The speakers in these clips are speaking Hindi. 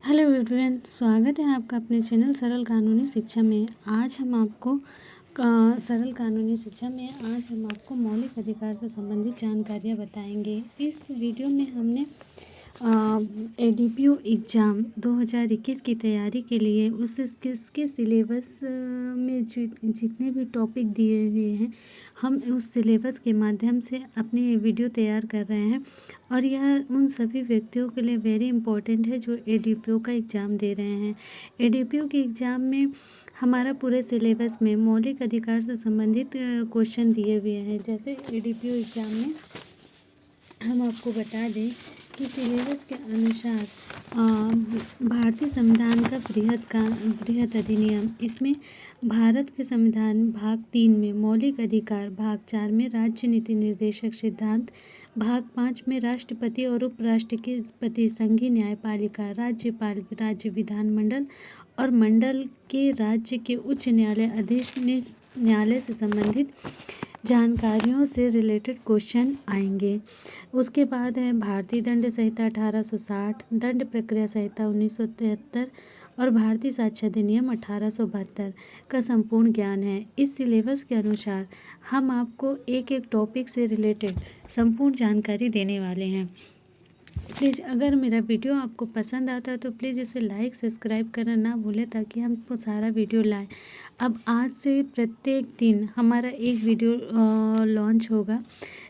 हेलो एवरीवन, स्वागत है आपका अपने चैनल सरल कानूनी शिक्षा में। आज हम आपको मौलिक अधिकार से संबंधित जानकारियाँ बताएंगे। इस वीडियो में हमने एडीपीयू एग्ज़ाम 2021 की तैयारी के लिए उसके सिलेबस में जितने भी टॉपिक दिए हुए हैं, हम उस सिलेबस के माध्यम से अपनी वीडियो तैयार कर रहे हैं। और यह उन सभी व्यक्तियों के लिए वेरी इंपॉर्टेंट है जो एडीपीयू का एग्ज़ाम दे रहे हैं। एडीपीयू के एग्ज़ाम में हमारा पूरे सिलेबस में मौलिक अधिकार से संबंधित क्वेश्चन दिए हुए हैं। जैसे एडीपीयू एग्ज़ाम में हम आपको बता दें कि सिलेबस के अनुसार भारतीय संविधान का बृहत अधिनियम, इसमें भारत के संविधान भाग 3 में मौलिक अधिकार, भाग 4 में राज्य नीति निर्देशक सिद्धांत, भाग 5 में राष्ट्रपति और उपराष्ट्रपति, संघीय न्यायपालिका, राज्यपाल, राज्य विधानमंडल और मंडल के राज्य के उच्च न्यायालय, अधीन न्यायालय से संबंधित जानकारियों से रिलेटेड क्वेश्चन आएंगे। उसके बाद है भारतीय दंड संहिता 1860, दंड प्रक्रिया संहिता 1973 और भारतीय साक्ष्य अधिनियम 1872 का संपूर्ण ज्ञान है। इस सिलेबस के अनुसार हम आपको एक एक टॉपिक से रिलेटेड संपूर्ण जानकारी देने वाले हैं। प्लीज़ अगर मेरा वीडियो आपको पसंद आता है तो प्लीज़ इसे लाइक सब्सक्राइब करना ना भूलें, ताकि हम वो सारा वीडियो लाएं। अब आज से प्रत्येक दिन हमारा एक वीडियो लॉन्च होगा,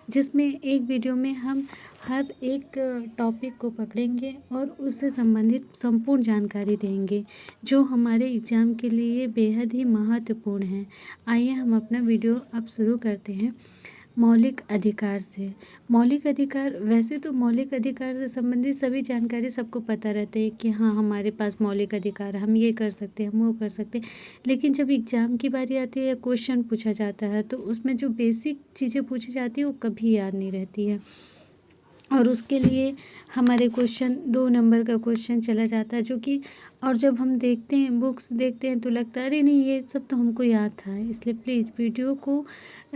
जिसमें एक वीडियो में हम हर एक टॉपिक को पकड़ेंगे और उससे संबंधित संपूर्ण जानकारी देंगे, जो हमारे एग्ज़ाम के लिए बेहद ही महत्वपूर्ण है। आइए हम अपना वीडियो अब शुरू करते हैं। मौलिक अधिकार से मौलिक अधिकार, वैसे तो मौलिक अधिकार से संबंधित सभी जानकारी सबको पता रहता है कि हाँ, हमारे पास मौलिक अधिकार, हम ये कर सकते हैं, हम वो कर सकते हैं। लेकिन जब एग्ज़ाम की बारी आती है या क्वेश्चन पूछा जाता है, तो उसमें जो बेसिक चीज़ें पूछी जाती है वो कभी याद नहीं रहती है। और उसके लिए हमारे क्वेश्चन 2 नंबर का क्वेश्चन चला जाता है, जो कि और जब हम देखते हैं, बुक्स देखते हैं, तो लगता है अरे नहीं, ये सब तो हमको याद था। इसलिए प्लीज़ वीडियो को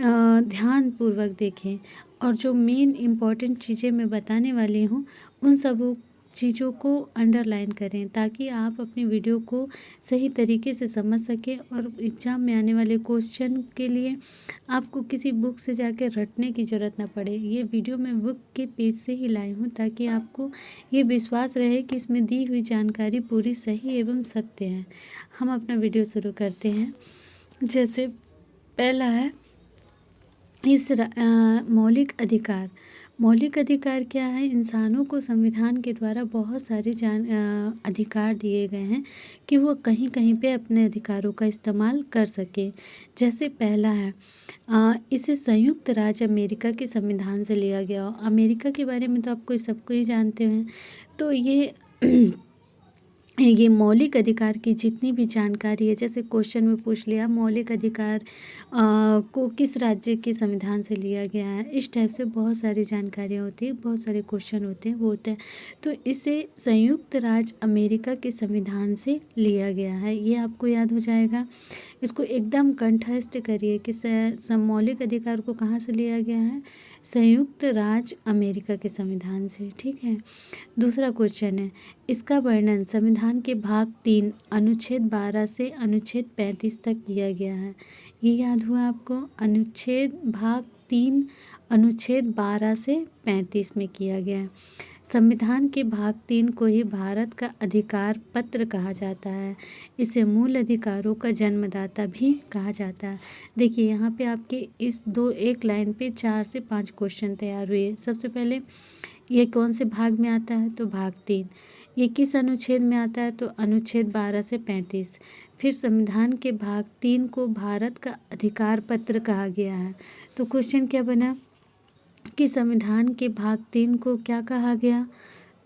ध्यानपूर्वक देखें और जो मेन इम्पॉर्टेंट चीज़ें मैं बताने वाली हूँ, उन सब चीज़ों को अंडरलाइन करें, ताकि आप अपनी वीडियो को सही तरीके से समझ सकें और एग्ज़ाम में आने वाले क्वेश्चन के लिए आपको किसी बुक से जाकर रटने की ज़रूरत ना पड़े। ये वीडियो मैं बुक के पेज से ही लाई हूँ, ताकि आपको ये विश्वास रहे कि इसमें दी हुई जानकारी पूरी सही एवं सत्य है। हम अपना वीडियो शुरू करते हैं। जैसे पहला है मौलिक अधिकार। मौलिक अधिकार क्या है? इंसानों को संविधान के द्वारा बहुत सारे अधिकार दिए गए हैं कि वो कहीं कहीं पे अपने अधिकारों का इस्तेमाल कर सके। जैसे पहला है, इसे संयुक्त राज्य अमेरिका के संविधान से लिया गया। अमेरिका के बारे में तो आपको सबको ही जानते हैं। तो ये मौलिक अधिकार की जितनी भी जानकारी है, जैसे क्वेश्चन में पूछ लिया मौलिक अधिकार को किस राज्य के संविधान से लिया गया है, इस टाइप से बहुत सारी जानकारियाँ होती है, बहुत सारे क्वेश्चन होते हैं, वो होता है। तो इसे संयुक्त राज्य अमेरिका के संविधान से लिया गया है, ये आपको याद हो जाएगा। इसको एकदम कंठस्थ करिए कि मौलिक अधिकार को कहाँ से लिया गया है? संयुक्त राज्य अमेरिका के संविधान से। ठीक है। दूसरा क्वेश्चन है, इसका वर्णन संविधान के भाग 3 अनुच्छेद 12 से अनुच्छेद 35 तक किया गया है। ये याद हुआ आपको? भाग 3 अनुच्छेद 12 से 35 में किया गया है। संविधान के भाग 3 को ही भारत का अधिकार पत्र कहा जाता है। इसे मूल अधिकारों का जन्मदाता भी कहा जाता है। देखिए यहाँ पे आपके एक लाइन पे 4 से 5 क्वेश्चन तैयार हुए। सबसे पहले, ये कौन से भाग में आता है? तो भाग 3। ये किस अनुच्छेद में आता है? तो अनुच्छेद 12 से 35। फिर संविधान के भाग 3 को भारत का अधिकार पत्र कहा गया है। तो क्वेश्चन क्या बना कि संविधान के भाग 3 को क्या कहा गया?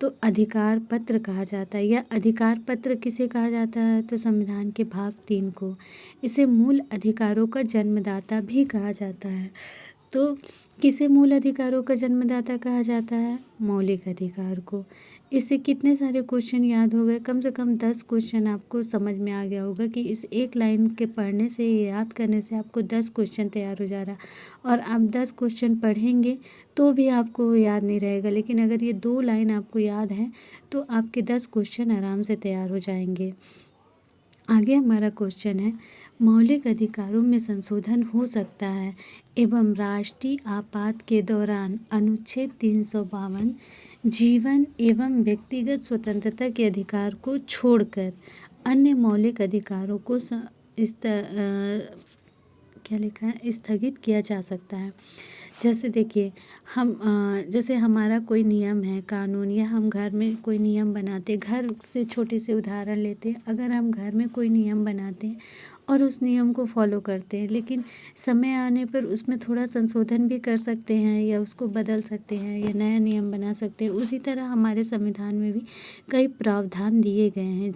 तो अधिकार पत्र कहा जाता है। या अधिकार पत्र किसे कहा जाता है? तो संविधान के भाग 3 को। इसे मूल अधिकारों का जन्मदाता भी कहा जाता है। तो किसे मूल अधिकारों का जन्मदाता कहा जाता है? मौलिक अधिकार को। इससे कितने सारे क्वेश्चन याद हो गए, कम से कम 10 क्वेश्चन आपको समझ में आ गया होगा कि इस एक लाइन के पढ़ने से, याद करने से आपको 10 क्वेश्चन तैयार हो जा रहा है। और आप 10 क्वेश्चन पढ़ेंगे तो भी आपको याद नहीं रहेगा, लेकिन अगर ये 2 लाइन आपको याद है तो आपके 10 क्वेश्चन आराम से तैयार हो जाएंगे। आगे हमारा क्वेश्चन है, मौलिक अधिकारों में संशोधन हो सकता है एवं राष्ट्रीय आपात के दौरान अनुच्छेद 352 जीवन एवं व्यक्तिगत स्वतंत्रता के अधिकार को छोड़कर अन्य मौलिक अधिकारों को क्या लिखा है, स्थगित किया जा सकता है। जैसे देखिए, हम जैसे हमारा कोई नियम है, कानून, या हम घर में कोई नियम बनाते, घर से छोटे से उदाहरण लेते हैं। अगर हम घर में कोई नियम बनाते हैं और उस नियम को फॉलो करते हैं, लेकिन समय आने पर उसमें थोड़ा संशोधन भी कर सकते हैं या उसको बदल सकते हैं या नया नियम बना सकते हैं। उसी तरह हमारे संविधान में भी कई प्रावधान दिए गए हैं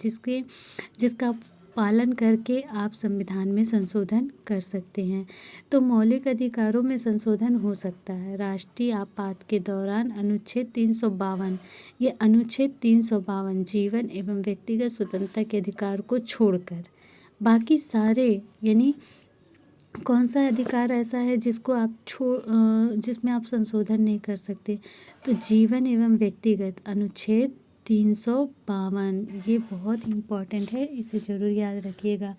जिसका पालन करके आप संविधान में संशोधन कर सकते हैं। तो मौलिक अधिकारों में संशोधन हो सकता है राष्ट्रीय आपात के दौरान अनुच्छेद 352। ये अनुच्छेद 352 जीवन एवं व्यक्तिगत स्वतंत्रता के अधिकार को छोड़कर बाकी सारे, यानी कौन सा अधिकार ऐसा है जिसको आप जिसमें आप संशोधन नहीं कर सकते, तो जीवन एवं व्यक्तिगत अनुच्छेद 352, ये बहुत इम्पॉर्टेंट है, इसे ज़रूर याद रखिएगा,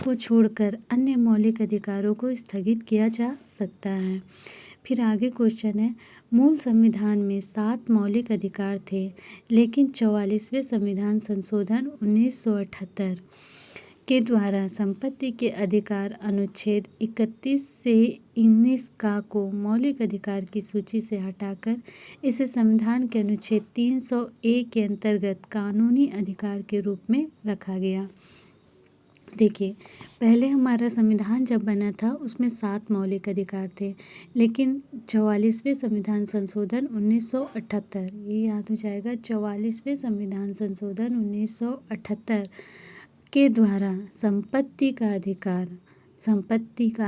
को छोड़कर अन्य मौलिक अधिकारों को स्थगित किया जा सकता है। फिर आगे क्वेश्चन है, मूल संविधान में 7 मौलिक अधिकार थे, लेकिन 44वें संविधान संशोधन 1978 के द्वारा संपत्ति के अधिकार अनुच्छेद 31 से 19 का को मौलिक अधिकार की सूची से हटाकर इसे संविधान के अनुच्छेद 301 के अंतर्गत कानूनी अधिकार के रूप में रखा गया। देखिए, पहले हमारा संविधान जब बना था उसमें 7 मौलिक अधिकार थे, लेकिन 44वें संविधान संशोधन 1978, ये याद हो जाएगा, 44वें संविधान संशोधन 1978 के द्वारा संपत्ति का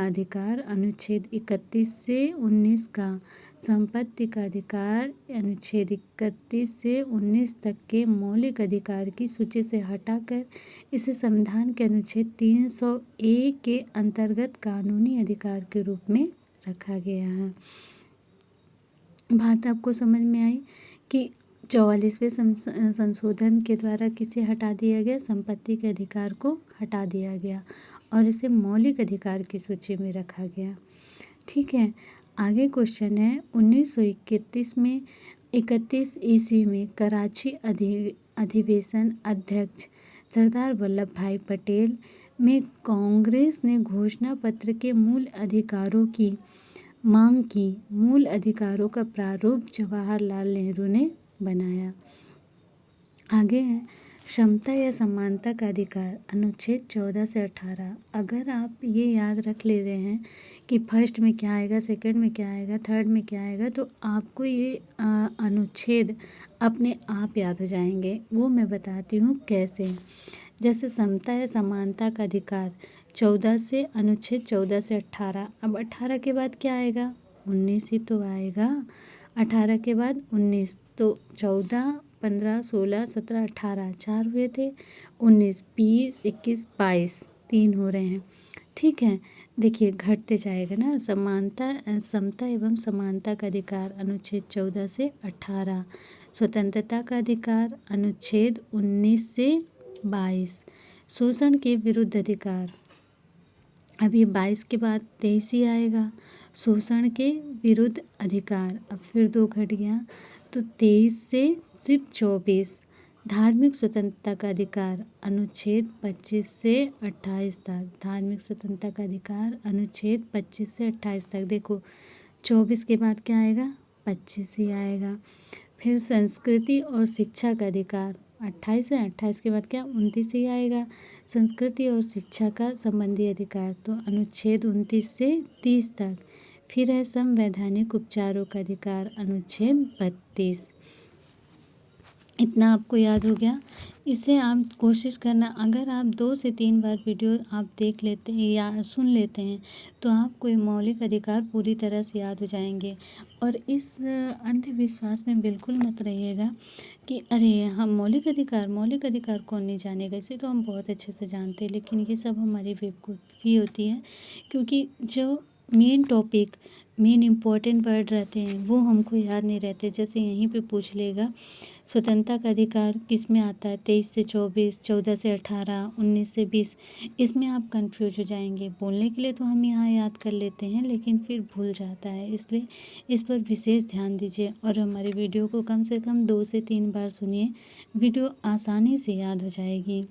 अधिकार अनुच्छेद 31 से 19 का संपत्ति का अधिकार अनुच्छेद 31 से 19 तक के मौलिक अधिकार की सूची से हटाकर इसे संविधान के अनुच्छेद 301 के अंतर्गत कानूनी अधिकार के रूप में रखा गया है। बात आपको समझ में आई कि 44वें संशोधन के द्वारा किसे हटा दिया गया, संपत्ति के अधिकार को हटा दिया गया और इसे मौलिक अधिकार की सूची में रखा गया। ठीक है, आगे क्वेश्चन है, 1931 ईस्वी में कराची अधिवेशन अध्यक्ष सरदार वल्लभ भाई पटेल में कांग्रेस ने घोषणा पत्र के मूल अधिकारों की मांग की। मूल अधिकारों का प्रारूप जवाहरलाल नेहरू ने बनाया। आगे है, क्षमता या समानता का अधिकार अनुच्छेद 14 से 18। अगर आप ये याद रख ले रहे हैं कि फर्स्ट में क्या आएगा, सेकंड में क्या आएगा, थर्ड में क्या आएगा, तो आपको ये अनुच्छेद अपने आप याद हो जाएंगे। वो मैं बताती हूँ कैसे। जैसे समता या समानता का अधिकार 14 से, अनुच्छेद 14 से 18। अब 18 के बाद क्या आएगा, 19 ही तो आएगा। 18 के बाद 19, तो 14, 15, 16, 17, 18, 4 हुए थे, 19, 20, 21, 22, 3 हो रहे हैं। ठीक है, देखिए घटते जाएगा ना। समता एवं समानता का अधिकार अनुच्छेद 14 से 18। स्वतंत्रता का अधिकार अनुच्छेद 19 से 22। शोषण के विरुद्ध अधिकार, अब ये 22 के बाद 23 ही आएगा। शोषण के विरुद्ध अधिकार, अब फिर 2 घट गया, तो 23 से सिर्फ 24। धार्मिक स्वतंत्रता का अधिकार अनुच्छेद 25 से 28 तक। धार्मिक स्वतंत्रता का अधिकार अनुच्छेद 25 से 28 तक। देखो 24 के बाद क्या आएगा, 25 ही आएगा। फिर संस्कृति और शिक्षा का अधिकार 28 है, 28 के बाद क्या, 29 ही आएगा। संस्कृति और शिक्षा का संबंधी अधिकार, तो अनुच्छेद 29 से 30 तक। फिर है संवैधानिक उपचारों का अधिकार अनुच्छेद 32। इतना आपको याद हो गया। इसे आप कोशिश करना, अगर आप 2 से 3 बार वीडियो आप देख लेते हैं या सुन लेते हैं तो आपको ये मौलिक अधिकार पूरी तरह से याद हो जाएंगे। और इस अंधविश्वास में बिल्कुल मत रहिएगा कि अरे हम मौलिक अधिकार कौन नहीं जानेगा, इसे तो हम बहुत अच्छे से जानते हैं, लेकिन ये सब हमारी बेवकूफ़ी होती है, क्योंकि जो main topic, main important word रहते हैं वो हमको याद नहीं रहते। जैसे यहीं पे पूछ लेगा स्वतंत्रता का अधिकार किस में आता है, 23 से 24, 14 से 18, 19 से 20, इसमें आप कंफ्यूज हो जाएंगे। बोलने के लिए तो हम यहाँ याद कर लेते हैं, लेकिन फिर भूल जाता है, इसलिए इस पर विशेष ध्यान दीजिए और हमारे वीडियो को कम से कम 2 से 3 बार सुनिए, वीडियो आसानी से याद हो जाएगी।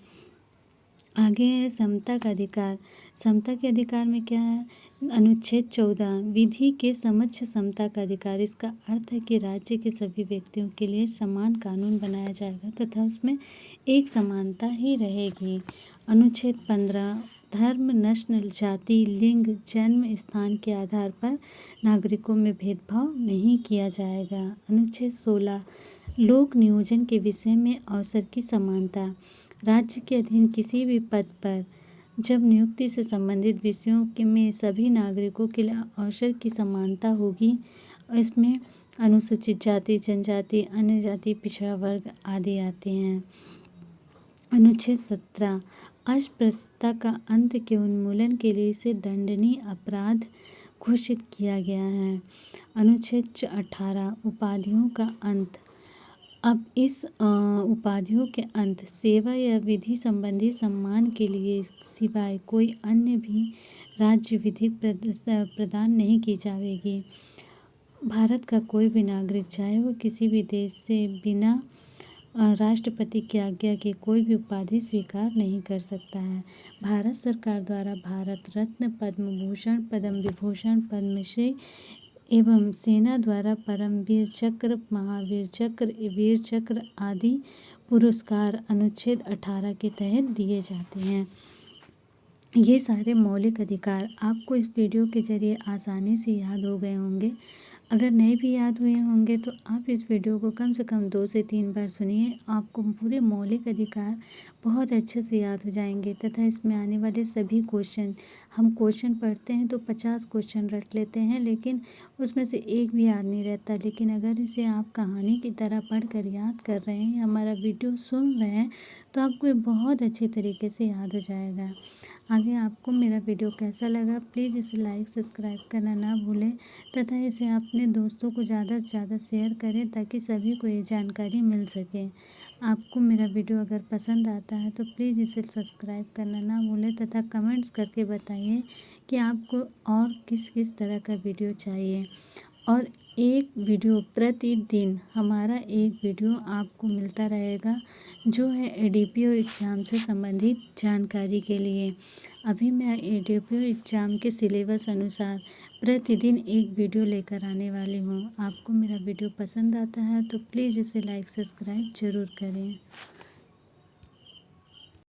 आगे है समता का अधिकार। समता के अधिकार में क्या है? अनुच्छेद 14, विधि के समक्ष समता का अधिकार। इसका अर्थ है कि राज्य के सभी व्यक्तियों के लिए समान कानून बनाया जाएगा तथा उसमें एक समानता ही रहेगी। अनुच्छेद 15, धर्म, नस्ल, जाति, लिंग, जन्म स्थान के आधार पर नागरिकों में भेदभाव नहीं किया जाएगा। अनुच्छेद 16, लोक नियोजन के विषय में अवसर की समानता। राज्य के अधीन किसी भी पद पर जब नियुक्ति से संबंधित विषयों के में सभी नागरिकों के लिए अवसर की समानता होगी। इसमें अनुसूचित जाति, जनजाति, अन्य जाति, पिछड़ा वर्ग आदि आते हैं। अनुच्छेद 17, अस्पृश्यता का अंत के उन्मूलन के लिए इसे दंडनीय अपराध घोषित किया गया है। अनुच्छेद 18, उपाधियों का अंत। अब इस उपाधियों के अंत सेवा या विधि संबंधी सम्मान के लिए सिवाय कोई अन्य भी राज्य विधि प्रदान नहीं की जाएगी। भारत का कोई भी नागरिक चाहे वो किसी भी देश से बिना राष्ट्रपति की आज्ञा के कोई भी उपाधि स्वीकार नहीं कर सकता है। भारत सरकार द्वारा भारत रत्न, पद्म भूषण, पद्म विभूषण, पद्मश्री एवं सेना द्वारा परमवीर चक्र, महावीर चक्र, वीर चक्र आदि पुरस्कार अनुच्छेद 18 के तहत दिए जाते हैं। ये सारे मौलिक अधिकार आपको इस वीडियो के ज़रिए आसानी से याद हो गए होंगे। अगर नहीं भी याद हुए होंगे तो आप इस वीडियो को कम से कम 2 से 3 बार सुनिए, आपको पूरे मौलिक अधिकार बहुत अच्छे से याद हो जाएंगे तथा इसमें आने वाले सभी क्वेश्चन, हम क्वेश्चन पढ़ते हैं तो 50 क्वेश्चन रट लेते हैं, लेकिन उसमें से एक भी याद नहीं रहता। लेकिन अगर इसे आप कहानी की तरह पढ़कर याद कर रहे हैं, हमारा वीडियो सुन रहे हैं, तो आपको ये बहुत अच्छे तरीके से याद हो जाएगा। आगे आपको मेरा वीडियो कैसा लगा, प्लीज़ इसे लाइक, सब्सक्राइब करना ना भूलें तथा इसे अपने दोस्तों को ज़्यादा से ज़्यादा शेयर करें ताकि सभी को ये जानकारी मिल सके। आपको मेरा वीडियो अगर पसंद आता है तो प्लीज़ इसे सब्सक्राइब करना ना भूलें तथा कमेंट्स करके बताइए कि आपको और किस किस तरह का वीडियो चाहिए। और एक वीडियो प्रतिदिन, हमारा एक वीडियो आपको मिलता रहेगा जो है एडीपीओ एग्ज़ाम से संबंधित जानकारी के लिए। अभी मैं एडीपीओ एग्ज़ाम के सिलेबस अनुसार प्रतिदिन एक वीडियो लेकर आने वाली हूँ। आपको मेरा वीडियो पसंद आता है तो प्लीज़ इसे लाइक, सब्सक्राइब ज़रूर करें।